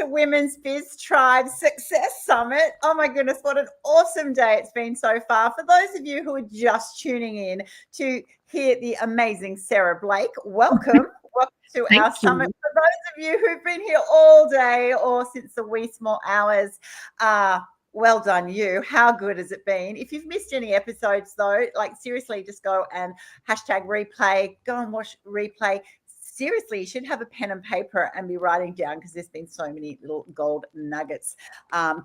to Women's Biz Tribe Success Summit. Oh my goodness, what an awesome day it's been so far. For those of you who are just tuning in to hear the amazing Sarah Blake, welcome. Welcome to our summit. For those of you who've been here all day or since the wee small hours, well done you. How good has it been? If you've missed any episodes though, like seriously, just go and hashtag replay, go and watch replay. Seriously, you should have a pen and paper and be writing down, because there's been so many little gold nuggets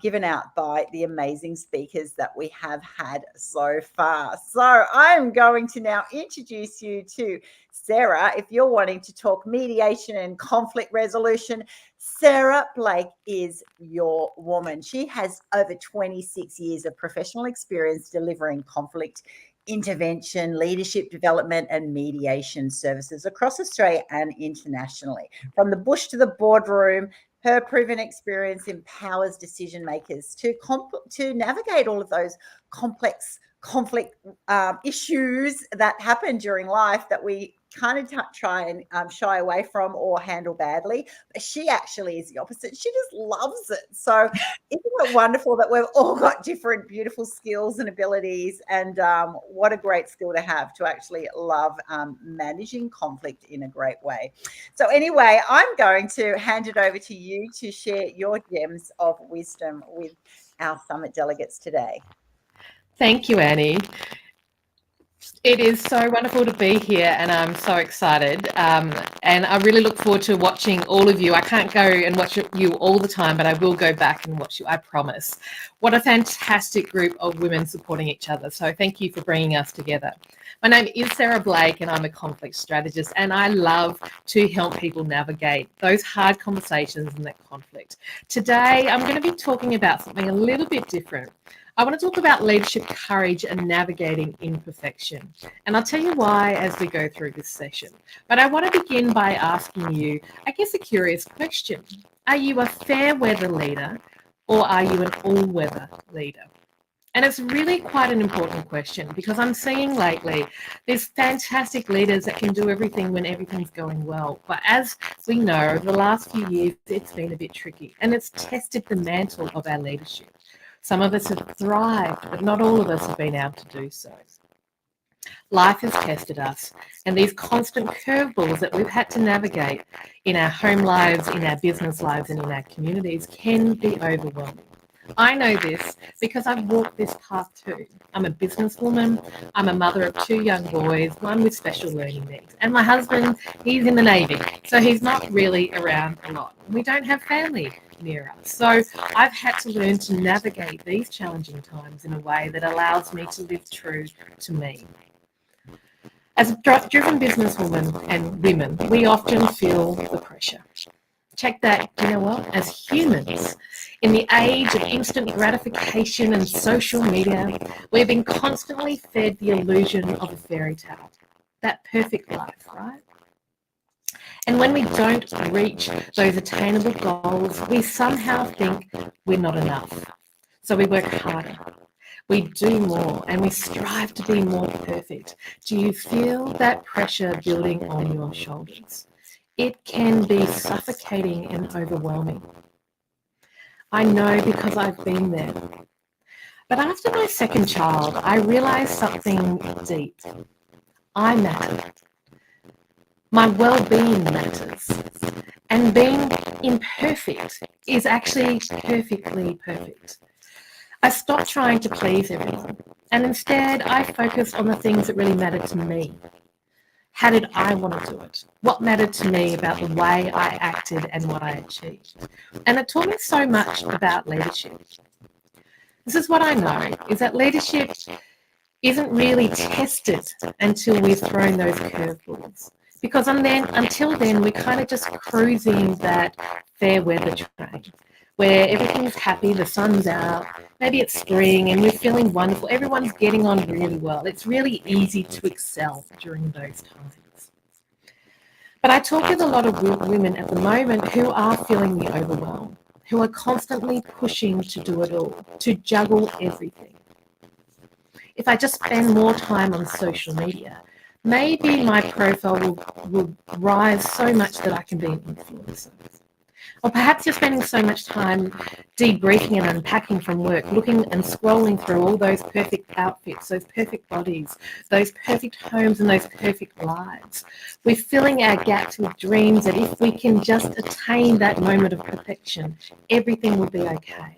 given out by the amazing speakers that we have had so far. So I'm going to now introduce you to Sarah. If you're wanting to talk mediation and conflict resolution, Sarah Blake is your woman. She has over 26 years of professional experience delivering conflict intervention, leadership development, and mediation services across Australia and internationally. From the bush to the boardroom, her proven experience empowers decision makers to navigate all of those complex conflict issues that happen during life that we kind of try and shy away from or handle badly. But she actually is the opposite. She just loves it. So isn't it wonderful that we've all got different beautiful skills and abilities, and what a great skill to have, to actually love managing conflict in a great way. So anyway, I'm going to hand it over to you to share your gems of wisdom with our summit delegates today. Thank you, Annie. It is so wonderful to be here, and I'm so excited. And I really look forward to watching all of you. I can't go and watch you all the time, but I will go back and watch you, I promise. What a fantastic group of women supporting each other. So thank you for bringing us together. My name is Sarah Blake, and I'm a conflict strategist, and I love to help people navigate those hard conversations and that conflict. Today, I'm going to be talking about something a little bit different. I want to talk about leadership courage and navigating imperfection. And I'll tell you why as we go through this session. But I want to begin by asking you, I guess, a curious question. Are you a fair weather leader, or are you an all-weather leader? And it's really quite an important question, because I'm seeing lately there's fantastic leaders that can do everything when everything's going well. But as we know, the last few years, it's been a bit tricky, and it's tested the mantle of our leadership. Some of us have thrived, but not all of us have been able to do so. Life has tested us, and these constant curveballs that we've had to navigate in our home lives, in our business lives, and in our communities can be overwhelming. I know this because I've walked this path too. I'm a businesswoman. I'm a mother of 2 young boys, one with special learning needs. And my husband, he's in the Navy, so he's not really around a lot. We don't have family near us. So I've had to learn to navigate these challenging times in a way that allows me to live true to me. As a driven businesswoman and women, we often feel the pressure. Check that, you know what, as humans, in the age of instant gratification and social media, we've been constantly fed the illusion of a fairy tale, that perfect life, right? And when we don't reach those attainable goals, we somehow think we're not enough. So we work harder, we do more, and we strive to be more perfect. Do you feel that pressure building on your shoulders? It can be suffocating and overwhelming. I know, because I've been there. But after my second child, I realized something deep. I matter. My well-being matters. And being imperfect is actually perfectly perfect. I stopped trying to please everyone, and instead I focused on the things that really mattered to me. How did I want to do it? What mattered to me about the way I acted and what I achieved? And it taught me so much about leadership. This is what I know, is that leadership isn't really tested until we've thrown those curveballs. Because until then, we're kind of just cruising that fair weather train, where everything's happy, the sun's out, maybe it's spring and we're feeling wonderful. Everyone's getting on really well. It's really easy to excel during those times. But I talk with a lot of women at the moment who are feeling the overwhelm, who are constantly pushing to do it all, to juggle everything. If I just spend more time on social media, maybe my profile will rise so much that I can be an influencer. Or perhaps you're spending so much time debriefing and unpacking from work, looking and scrolling through all those perfect outfits, those perfect bodies, those perfect homes and those perfect lives. We're filling our gaps with dreams that if we can just attain that moment of perfection, everything will be okay.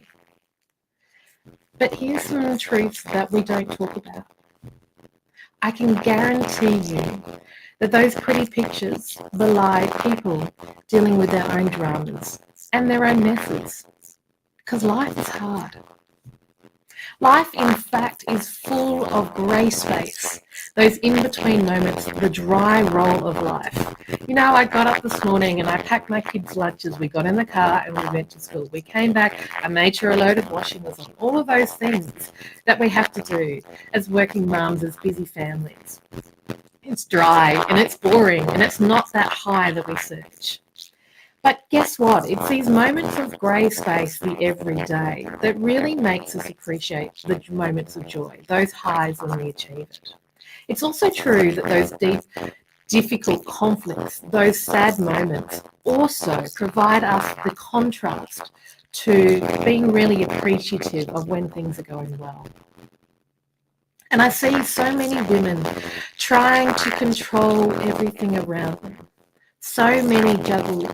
But here's some truths that we don't talk about. I can guarantee you that those pretty pictures belie people dealing with their own dramas and their own messes, because life is hard. Life, in fact, is full of grey space, those in-between moments, the dry roll of life. You know, I got up this morning and I packed my kids' lunches. We got in the car and we went to school. We came back, I made sure a load of washing was on. All of those things that we have to do as working mums, as busy families. It's dry and it's boring and it's not that high that we search. But guess what? It's these moments of grey space, the everyday, that really makes us appreciate the moments of joy, those highs when we achieve it. It's also true that those deep, difficult conflicts, those sad moments, also provide us the contrast to being really appreciative of when things are going well. And I see so many women trying to control everything around them. So many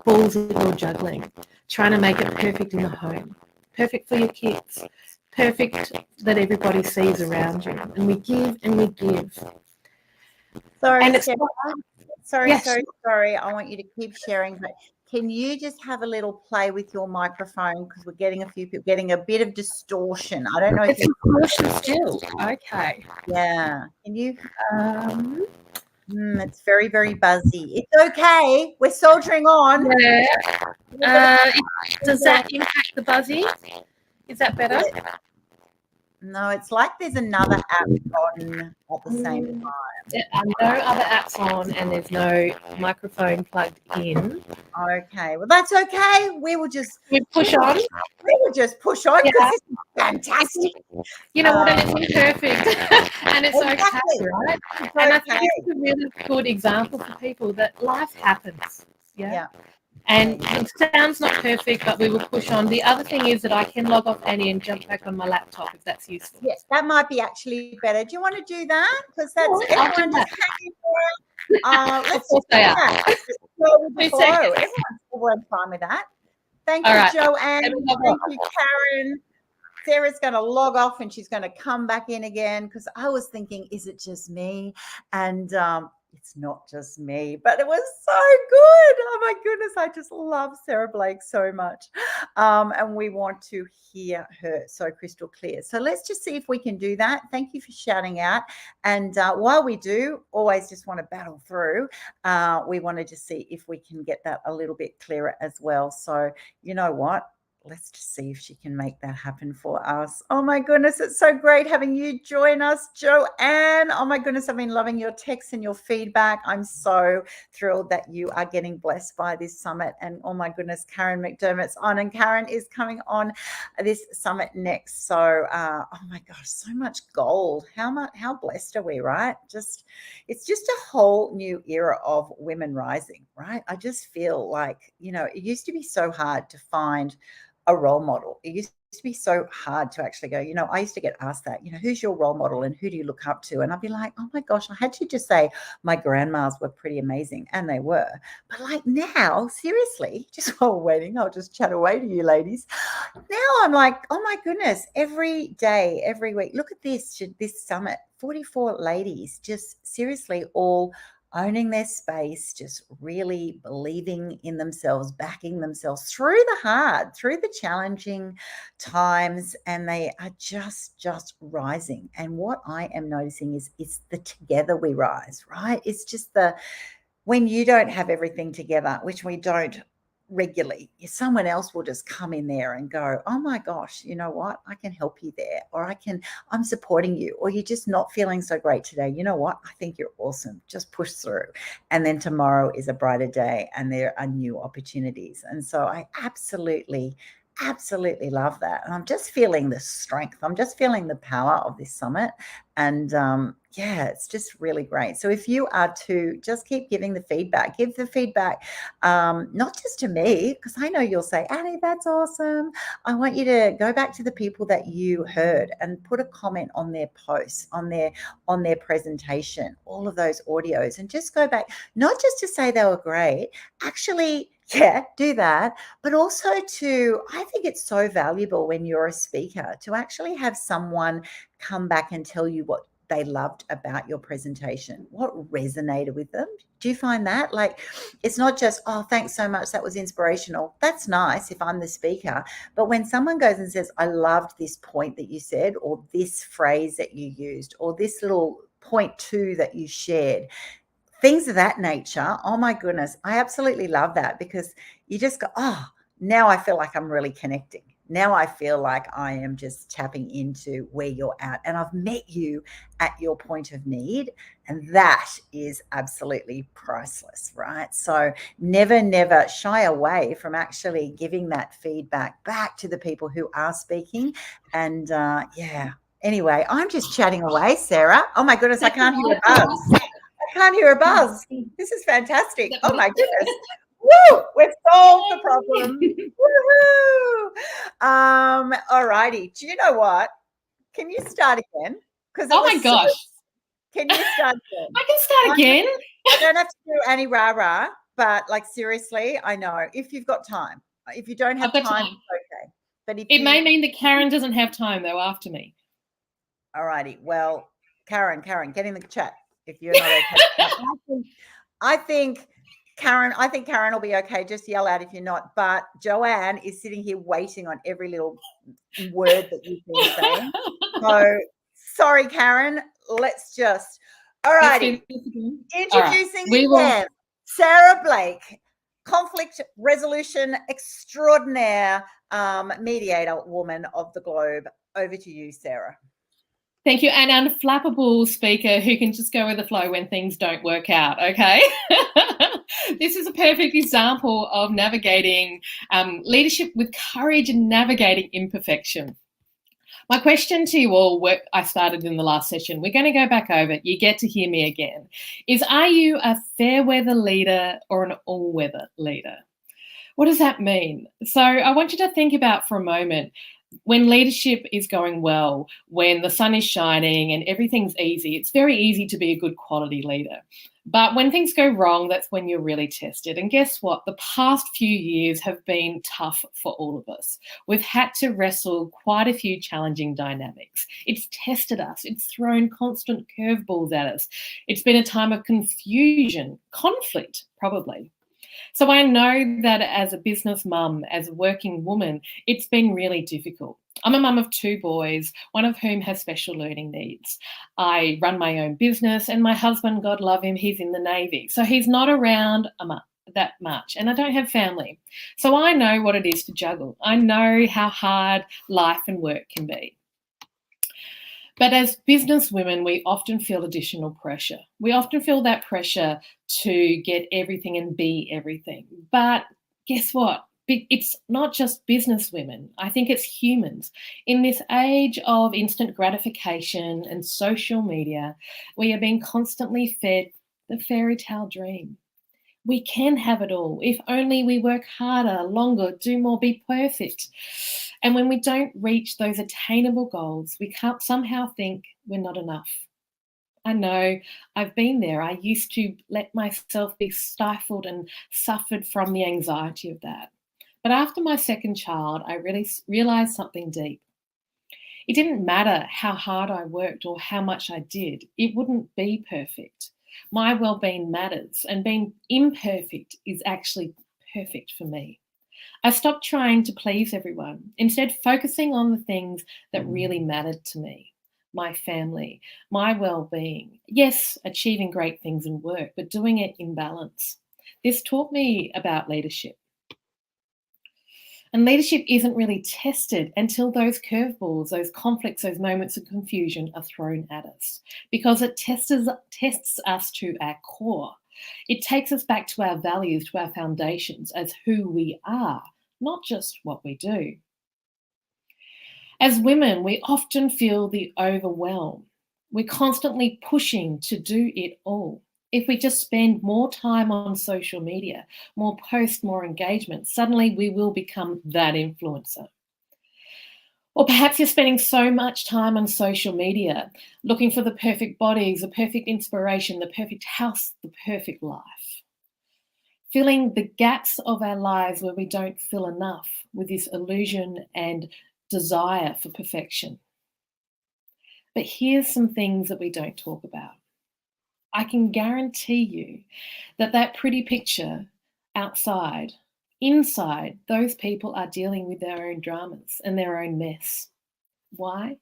balls that you're juggling, trying to make it perfect in the home, perfect for your kids, perfect that everybody sees around you. And we give and we give. Sorry, and it's Sarah. Sorry, Yes. sorry. I want you to keep sharing, but can you just have a little play with your microphone, because we're getting a few people getting a bit of distortion. I don't know if It's distortion still. Okay. Yeah. Can you? It's very, very buzzy. It's okay. We're soldiering on. Yeah. Does that impact the buzzy? Is that better? No, it's like there's another app on at the same time. There are no other apps on and there's no microphone plugged in. Okay. Well, that's okay. We will just push on. We will just push on, because this is fantastic. You know what? And it's imperfect. And it's Exactly. okay, right? It's And I okay. think it's a really good example for people that life happens. Yeah. And it sounds not perfect, but we will push on. The other thing is that I can log off, Annie, and jump back on my laptop if that's useful. Yes, that might be actually better. Do you want to do that? Because that's I'll everyone do just hanging around. Let's do that. Let's just go with the flow. Everyone's fine with that. Thank you, Joanne. Thank you, Karen. Sarah's going to log off and she's going to come back in again, because I was thinking, is it just me? And it's not just me, but it was so good. Oh my goodness, I just love Sarah Blake so much. And we want to hear her so crystal clear. So let's just see if we can do that. Thank you for shouting out. And while we do, always just want to battle through, we want to just see if we can get that a little bit clearer as well. So you know what? Let's just see if she can make that happen for us. Oh my goodness, it's so great having you join us, Joanne. Oh my goodness, I've been loving your texts and your feedback. I'm so thrilled that you are getting blessed by this summit. And oh my goodness, Karen McDermott's on, and Karen is coming on this summit next. So oh my gosh, so much gold. How blessed are we, right? It's just a whole new era of women rising, right? I just feel like, it used to be so hard to find a role model. It used to be so hard to actually go, I used to get asked that, who's your role model and who do you look up to? And I'd be like, oh my gosh, I had to just say my grandmas were pretty amazing, and they were. But like now, seriously, just while waiting, I'll just chat away to you ladies. Now I'm like, oh my goodness, every day, every week, look at this summit, 44 ladies, just seriously all owning their space, just really believing in themselves, backing themselves through the hard, through the challenging times, and they are just rising. And what I am noticing is it's the together we rise, right? It's just when you don't have everything together, which we don't regularly, someone else will just come in there and go, oh my gosh, you know what? I can help you there, or I'm supporting you, or you're just not feeling so great today. You know what? I think you're awesome. Just push through. And then tomorrow is a brighter day and there are new opportunities. And so I absolutely love that. And I'm just feeling the strength. I'm just feeling the power of this summit. And yeah, it's just really great. So if you are to just keep giving the feedback, give the feedback, not just to me, because I know you'll say, Annie, that's awesome. I want you to go back to the people that you heard and put a comment on their posts, on their presentation, all of those audios, and just go back, not just to say they were great, actually, yeah, do that, but also I think it's so valuable when you're a speaker to actually have someone come back and tell you what they loved about your presentation, what resonated with them. Do you find that? Like, it's not just, oh, thanks so much, that was inspirational. That's nice if I'm the speaker. But when someone goes and says, I loved this point that you said, or this phrase that you used, or this little point two that you shared, things of that nature. Oh my goodness. I absolutely love that, because you just go, oh, now I feel like I'm really connecting. Now I feel like I am just tapping into where you're at, and I've met you at your point of need. And that is absolutely priceless, right? So never shy away from actually giving that feedback back to the people who are speaking. And yeah, anyway, I'm just chatting away, Sarah. Oh my goodness, I can't hear a buzz. I can't hear a buzz. This is fantastic. Oh my goodness. Woo! We've solved the problem. Woohoo! All righty. Do you know what? Can you start again? Because oh my gosh. Can you start again? I can start again. I don't have to do Annie Rah, but like, seriously, I know if you've got time. If you don't have time, it's okay. But it may mean that Karen doesn't have time though after me. All righty. Well, Karen, get in the chat if you're not okay. I think Karen will be okay. Just yell out if you're not. But Joanne is sitting here waiting on every little word that you've been saying. So sorry, Karen. Let's just. All righty. Introducing again, Sarah Blake, conflict resolution extraordinaire, mediator woman of the globe. Over to you, Sarah. Thank you. An unflappable speaker who can just go with the flow when things don't work out, okay? This is a perfect example of navigating leadership with courage and navigating imperfection. My question to you all, what I started in the last session, we're going to go back over it. You get to hear me again, is are you a fair weather leader or an all weather leader? What does that mean? So I want you to think about for a moment, when leadership is going well, when the sun is shining and everything's easy, it's very easy to be a good quality leader. But when things go wrong, that's when you're really tested. And guess what? The past few years have been tough for all of us. We've had to wrestle quite a few challenging dynamics. It's tested us. It's thrown constant curveballs at us. It's been a time of confusion, conflict, probably. So I know that as a business mum, as a working woman, it's been really difficult. I'm a mum of 2 boys, one of whom has special learning needs. I run my own business, and my husband, God love him, he's in the Navy. So he's not around that much, and I don't have family. So I know what it is to juggle. I know how hard life and work can be. But as business women, we often feel additional pressure. We often feel that pressure to get everything and be everything. But guess what? It's not just business women. I think it's humans. In this age of instant gratification and social media, we are being constantly fed the fairy tale dream. We can have it all if only we work harder, longer, do more, be perfect. And when we don't reach those attainable goals, we can't somehow think we're not enough. I know, I've been there. I used to let myself be stifled and suffered from the anxiety of that. But after my second child, I really realized something deep. It didn't matter how hard I worked or how much I did. It wouldn't be perfect. My well-being matters, and being imperfect is actually perfect for me. I stopped trying to please everyone, instead focusing on the things that really mattered to me. My family, my well-being. Yes, achieving great things in work, but doing it in balance. This taught me about leadership. And leadership isn't really tested until those curveballs, those conflicts, those moments of confusion are thrown at us, because it tests us to our core. It takes us back to our values, to our foundations as who we are, not just what we do. As women, we often feel the overwhelm. We're constantly pushing to do it all. If we just spend more time on social media, more posts, more engagement, suddenly we will become that influencer. Or perhaps you're spending so much time on social media looking for the perfect bodies, the perfect inspiration, the perfect house, the perfect life. Filling the gaps of our lives where we don't feel enough with this illusion and desire for perfection. But here's some things that we don't talk about. I can guarantee you that that pretty picture outside, inside, those people are dealing with their own dramas and their own mess. Why?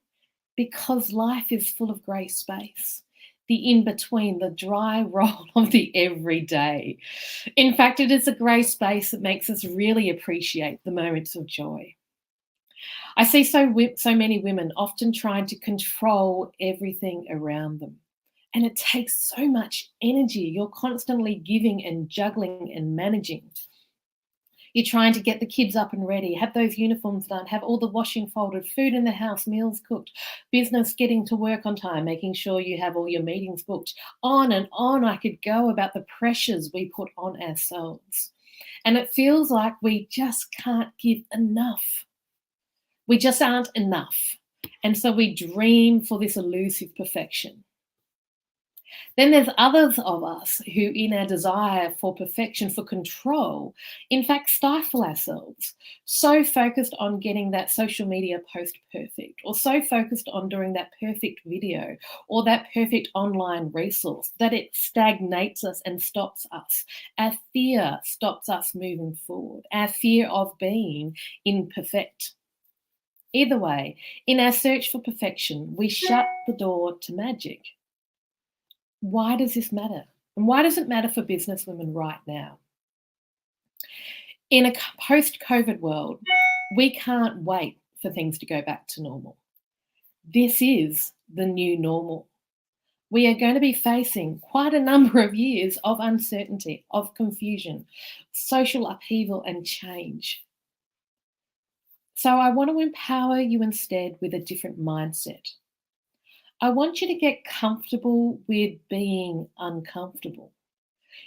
Because life is full of grey space, the in-between, the dry roll of the everyday. In fact, it is a grey space that makes us really appreciate the moments of joy. I see so many women often trying to control everything around them. And it takes so much energy. You're constantly giving and juggling and managing. You're trying to get the kids up and ready, have those uniforms done, have all the washing folded, food in the house, meals cooked, business getting to work on time, making sure you have all your meetings booked. On and on I could go about the pressures we put on ourselves. And it feels like we just can't give enough. We just aren't enough. And so we dream for this elusive perfection. Then there's others of us who, in our desire for perfection, for control, in fact, stifle ourselves. So focused on getting that social media post perfect, or so focused on doing that perfect video, or that perfect online resource, that it stagnates us and stops us. Our fear stops us moving forward. Our fear of being imperfect. Either way, in our search for perfection, we shut the door to magic. Why does this matter? And why does it matter for businesswomen right now? In a post-COVID world, we can't wait for things to go back to normal. This is the new normal. We are going to be facing quite a number of years of uncertainty, of confusion, social upheaval and change. So I want to empower you instead with a different mindset. I want you to get comfortable with being uncomfortable.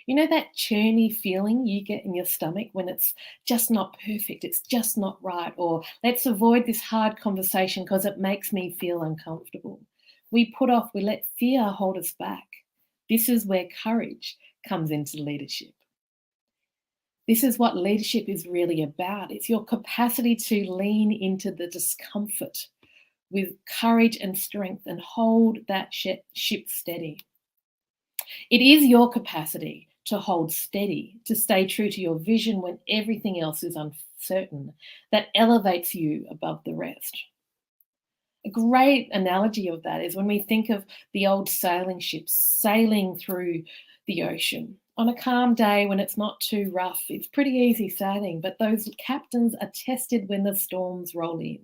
You know that churny feeling you get in your stomach when it's just not perfect, it's just not right, or let's avoid this hard conversation because it makes me feel uncomfortable. We let fear hold us back. This is where courage comes into leadership. This is what leadership is really about. It's your capacity to lean into the discomfort with courage and strength and hold that ship steady. It is your capacity to hold steady, to stay true to your vision when everything else is uncertain, that elevates you above the rest. A great analogy of that is when we think of the old sailing ships sailing through the ocean. On a calm day when it's not too rough, it's pretty easy sailing, but those captains are tested when the storms roll in.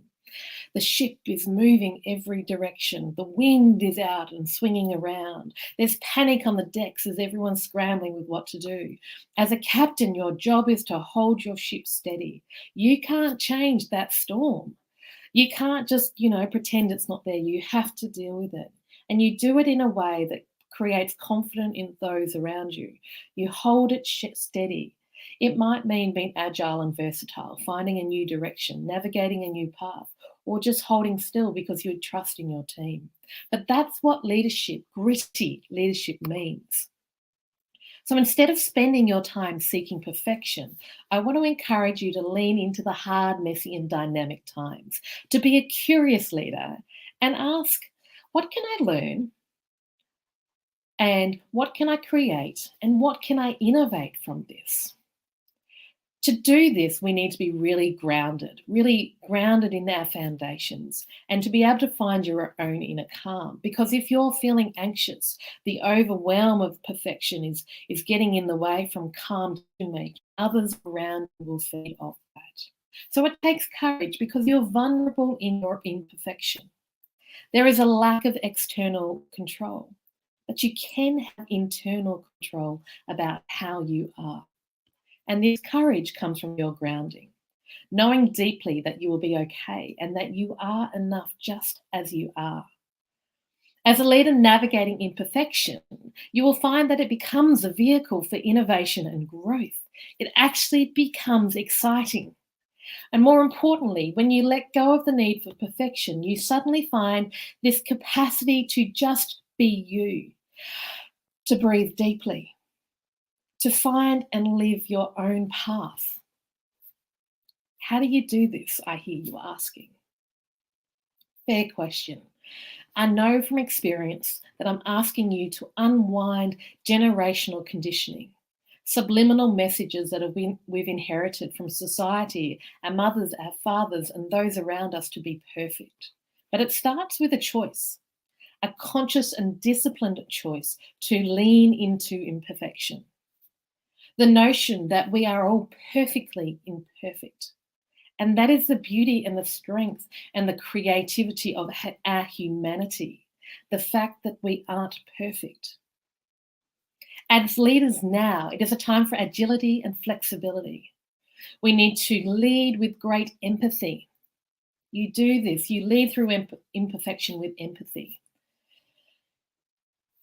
The ship is moving every direction. The wind is out and swinging around. There's panic on the decks as everyone's scrambling with what to do. As a captain, your job is to hold your ship steady. You can't change that storm. You can't just, pretend it's not there. You have to deal with it. And you do it in a way that creates confidence in those around you. You hold it steady. It might mean being agile and versatile, finding a new direction, navigating a new path, or just holding still because you trust in your team. But that's what leadership, gritty leadership means. So instead of spending your time seeking perfection, I want to encourage you to lean into the hard, messy, and dynamic times, to be a curious leader and ask, what can I learn? And what can I create? And what can I innovate from this? To do this, we need to be really grounded in our foundations, and to be able to find your own inner calm. Because if you're feeling anxious, the overwhelm of perfection is getting in the way from calm decision-making. Others around you will feed off that. So it takes courage because you're vulnerable in your imperfection. There is a lack of external control, but you can have internal control about how you are. And this courage comes from your grounding, knowing deeply that you will be okay and that you are enough just as you are. As a leader navigating imperfection, you will find that it becomes a vehicle for innovation and growth. It actually becomes exciting. And more importantly, when you let go of the need for perfection, you suddenly find this capacity to just be you, to breathe deeply, to find and live your own path. How do you do this, I hear you asking? Fair question. I know from experience that I'm asking you to unwind generational conditioning, subliminal messages that we've inherited from society, our mothers, our fathers, and those around us to be perfect. But it starts with a choice, a conscious and disciplined choice to lean into imperfection. The notion that we are all perfectly imperfect. And that is the beauty and the strength and the creativity of our humanity, the fact that we aren't perfect. As leaders now, it is a time for agility and flexibility. We need to lead with great empathy. You do this, you lead through imperfection with empathy.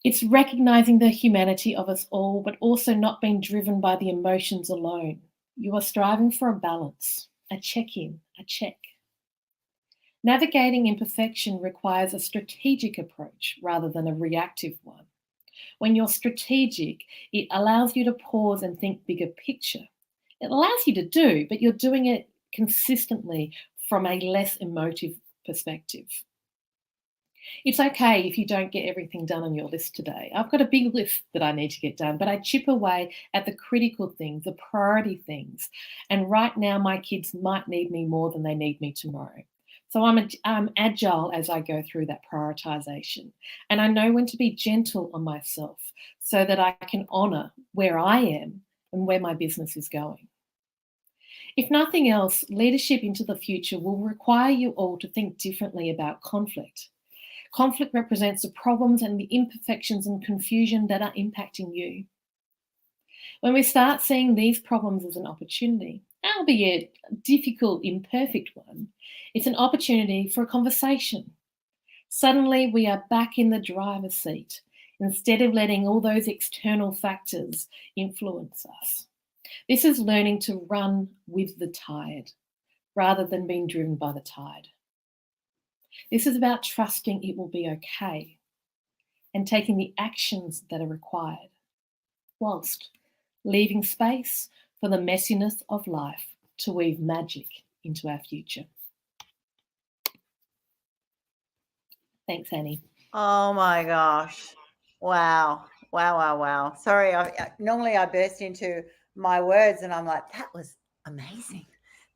It's recognizing the humanity of us all, but also not being driven by the emotions alone. You are striving for a balance. A check-in, a check. Navigating imperfection requires a strategic approach rather than a reactive one. When you're strategic, it allows you to pause and think bigger picture. It allows you to do, but you're doing it consistently from a less emotive perspective. It's okay if you don't get everything done on your list today. I've got a big list that I need to get done, but I chip away at the critical things, the priority things. And right now, my kids might need me more than they need me tomorrow. So I'm agile as I go through that prioritization. And I know when to be gentle on myself so that I can honor where I am and where my business is going. If nothing else, leadership into the future will require you all to think differently about conflict. Conflict represents the problems and the imperfections and confusion that are impacting you. When we start seeing these problems as an opportunity, albeit a difficult, imperfect one, it's an opportunity for a conversation. Suddenly, we are back in the driver's seat instead of letting all those external factors influence us. This is learning to run with the tide rather than being driven by the tide. This is about trusting it will be okay and taking the actions that are required, whilst leaving space for the messiness of life to weave magic into our future. Thanks, Annie. Oh my gosh. Wow. Wow, wow, wow. Sorry, normally I burst into my words and I'm like, that was amazing.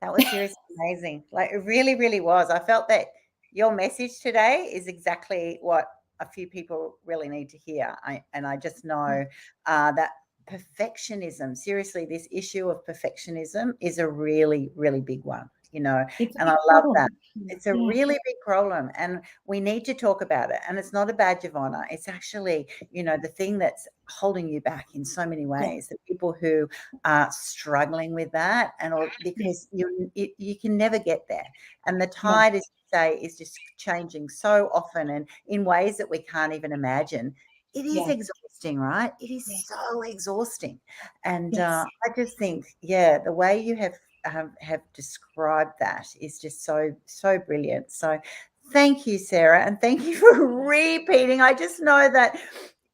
That was seriously amazing. Like it really, really was. I felt that your message today is exactly what a few people really need to hear. I just know that perfectionism, seriously, this issue of perfectionism is a really, really big one, and I love that. It's a really big problem and we need to talk about it. And it's not a badge of honor. It's actually, the thing that's holding you back in so many ways. The people who are struggling with that because you can never get there. And the tide, as you say, is just changing so often and in ways that we can't even imagine. It is exhausting, right? It is so exhausting. And I just think, the way you have described that is just so brilliant. So thank you, Sarah, and thank you for repeating. I just know that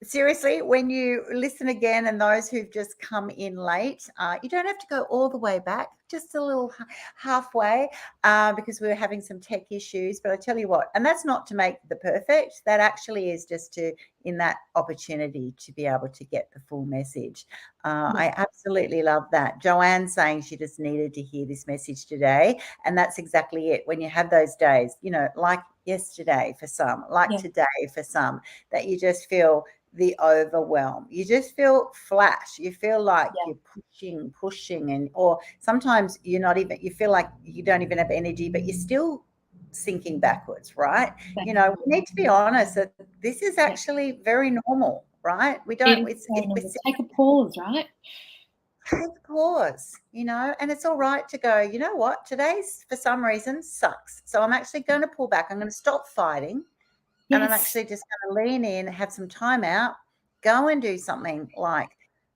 seriously, when you listen again, and those who've just come in late, you don't have to go all the way back, just a little halfway, because we were having some tech issues. But I tell you what, and that's not to make the perfect, that actually is just in that opportunity to be able to get the full message. I absolutely love that. Joanne saying she just needed to hear this message today. And that's exactly it. When you have those days, like yesterday for some, like today for some, that you just feel the overwhelm. You just feel flat. You feel like you're pushing, or sometimes you feel like you don't even have energy, but you're still sinking backwards, right? We need to be honest that this is actually very normal, right? We don't, take a pause, right? Take a pause, and it's all right to go, you know what, today's for some reason sucks. So I'm actually going to pull back. I'm going to stop fighting. and I'm actually just going to lean in, have some time out, go and do something like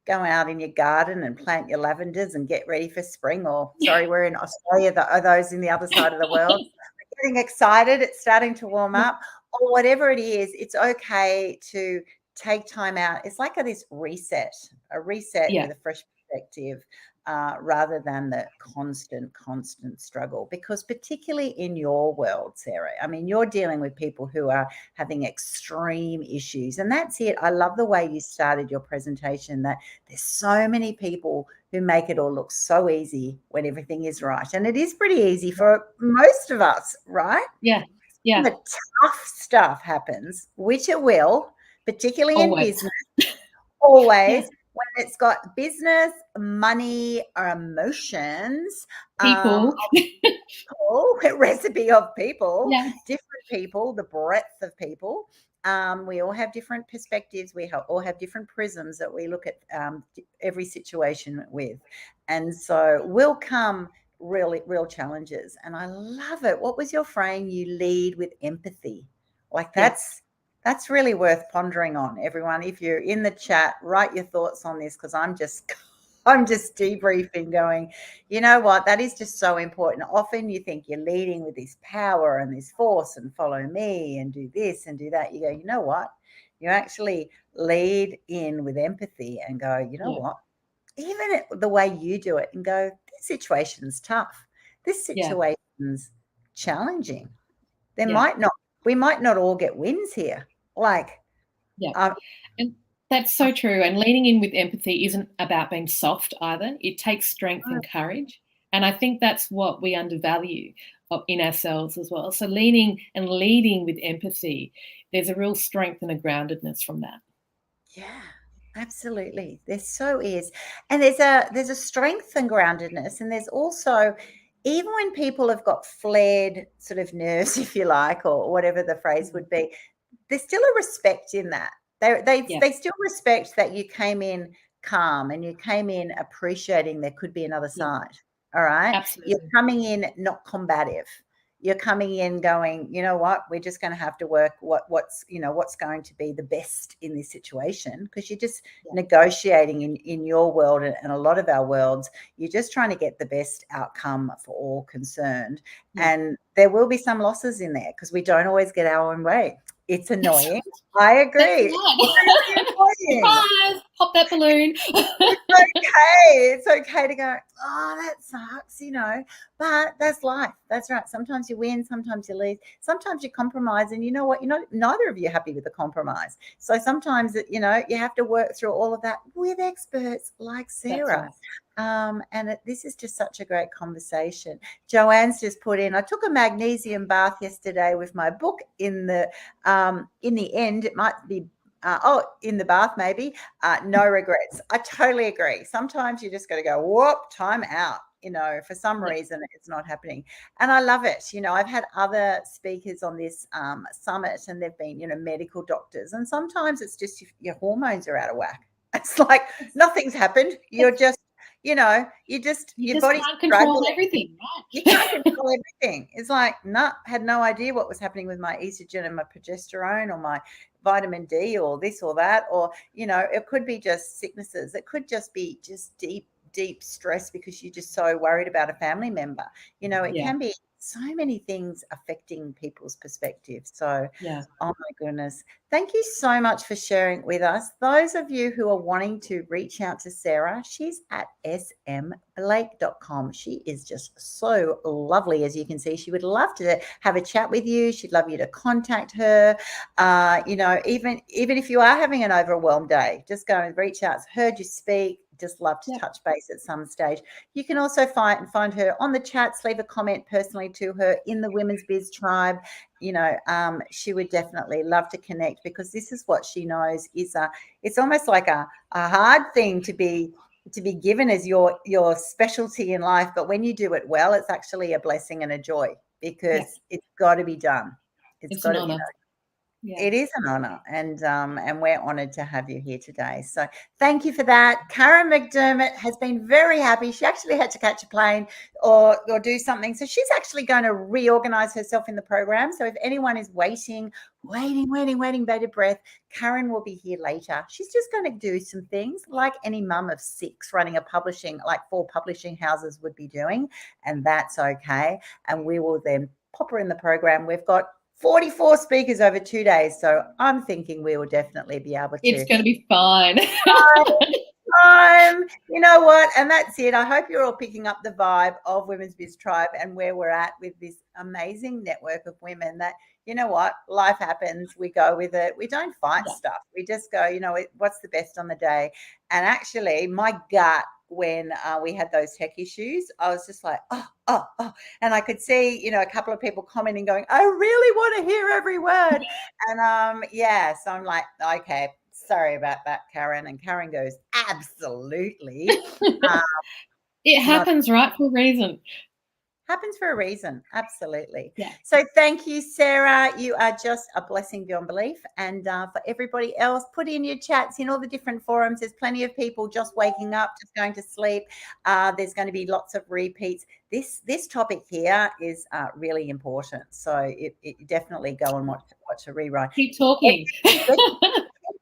go out in your garden and plant your lavenders and get ready for spring. Or sorry, we're in Australia, are those in the other side of the world? We're getting excited, it's starting to warm up, or whatever it is. It's okay to take time out. It's like this reset with a fresh perspective, rather than the constant struggle. Because particularly in your world, Sarah, I mean, you're dealing with people who are having extreme issues, and that's it. I love the way you started your presentation, that there's so many people who make it all look so easy when everything is right, and it is pretty easy for most of us, right? Yeah. The tough stuff happens, which it will, particularly in business, always. When it's got business, money, or emotions, people, recipe of people, different people, the breadth of people. We all have different perspectives. We all have different prisms that we look at every situation with. And so will come real challenges. And I love it. What was your frame? You lead with empathy. Like that's really worth pondering on, everyone. If you're in the chat, write your thoughts on this, because I'm just debriefing, going, you know what, that is just so important. Often you think you're leading with this power and this force and follow me and do this and do that. You go, you know what, you actually lead in with empathy and go, you know what, even the way you do it, and go, this situation's tough, this situation's challenging. We might not all get wins here. And that's so true. And leaning in with empathy isn't about being soft either. It takes strength and courage. And I think that's what we undervalue in ourselves as well. So leaning and leading with empathy, there's a real strength and a groundedness from that. Yeah, absolutely. There so is. And there's a strength and groundedness. And there's also, even when people have got flared sort of nerves, if you like, or whatever the phrase would be, there's still a respect in that. They still respect that you came in calm and you came in appreciating there could be another side. All right. Absolutely. You're coming in not combative. You're coming in going, you know what, we're just going to have to work what's going to be the best in this situation, because you're just negotiating in your world, and a lot of our worlds, you're just trying to get the best outcome for all concerned. And there will be some losses in there, because we don't always get our own way. It's annoying. I agree. Surprise! Pop that balloon. It's okay to go, oh, that sucks, but that's life. That's right. Sometimes you win, sometimes you lose, sometimes you compromise, and you know what? Neither of you are happy with the compromise. So sometimes, you have to work through all of that with experts like Sarah. This is just such a great conversation. Joanne's just put in, I took a magnesium bath yesterday with my book in the end. It might be in the bath, maybe. No regrets. I totally agree. Sometimes you just got to go, whoop, time out. For some reason it's not happening. And I love it. I've had other speakers on this summit, and they've been, medical doctors. And sometimes it's just your hormones are out of whack. It's like nothing's happened. You're just, your body's can't control everything, right? You can't control everything. It's like, had no idea what was happening with my estrogen and my progesterone, or my vitamin D, or this or that, or, it could be just sicknesses. It could just be just deep stress because you're just so worried about a family member. It can be so many things affecting people's perspectives. So, oh my goodness. Thank you so much for sharing with us. Those of you who are wanting to reach out to Sarah, she's at smblake.com. She is just so lovely. As you can see, she would love to have a chat with you. She'd love you to contact her. Even if you are having an overwhelmed day, just go and reach out. Heard you speak. Just love to touch base at some stage. You can also find her on the chats, leave a comment personally to her in the Women's Biz Tribe. She would definitely love to connect, because this is what she knows is it's almost like a hard thing to be given as your specialty in life. But when you do it well, it's actually a blessing and a joy, because it's got to be done. It's got to be done. It is an honor, and we're honored to have you here today. So thank you for that. Karen McDermott has been very happy. She actually had to catch a plane or do something. So she's actually going to reorganize herself in the program. So if anyone is waiting, bated breath, Karen will be here later. She's just going to do some things like any mum of 6 running a publishing, like 4 publishing houses would be doing, and that's okay. And we will then pop her in the program. We've got 44 speakers over 2 days. So I'm thinking we will definitely be able to. It's going to be fine. You know what? And that's it. I hope you're all picking up the vibe of Women's Biz Tribe and where we're at with this amazing network of women that, you know what, life happens. We go with it. We don't fight stuff. We just go, you know, what's the best on the day? And actually, my gut, when we had those tech issues, I was just like, oh. And I could see, you know, a couple of people commenting going, I really want to hear every word. And so I'm like, okay, sorry about that, Karen. And Karen goes, absolutely. It happens, right, for a reason. Happens for a reason. Absolutely. Yeah. So thank you, Sarah. You are just a blessing beyond belief. And for everybody else, put in your chats in all the different forums. There's plenty of people just waking up, just going to sleep. There's going to be lots of repeats. This topic here is really important. So it definitely go and watch a rewrite. Keep talking.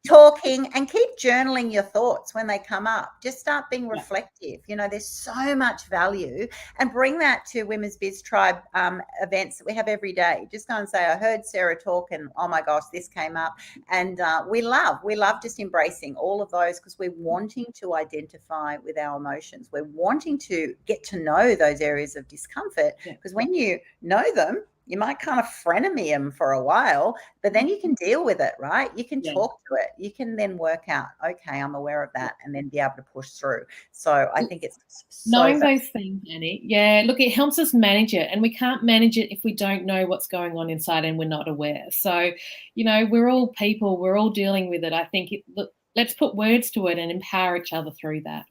Talking and keep journaling your thoughts when they come up. Just start being reflective. You know, there's so much value, and bring that to Women's Biz Tribe events that we have every day. Just go and say, I heard Sarah talk and oh my gosh, this came up. And we love just embracing all of those, because we're wanting to identify with our emotions. We're wanting to get to know those areas of discomfort, because when you know them, you might kind of frenemy them for a while, but then you can deal with it, right? You can talk to it. You can then work out, okay, I'm aware of that, and then be able to push through. So I think it's knowing those things, Annie. Yeah, look, it helps us manage it, and we can't manage it if we don't know what's going on inside and we're not aware. So, you know, we're all people. We're all dealing with it. I think look, let's put words to it and empower each other through that.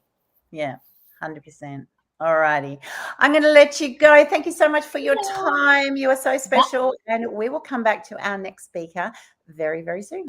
Yeah, 100%. All righty. I'm going to let you go. Thank you so much for your time. You are so special. And we will come back to our next speaker very, very soon.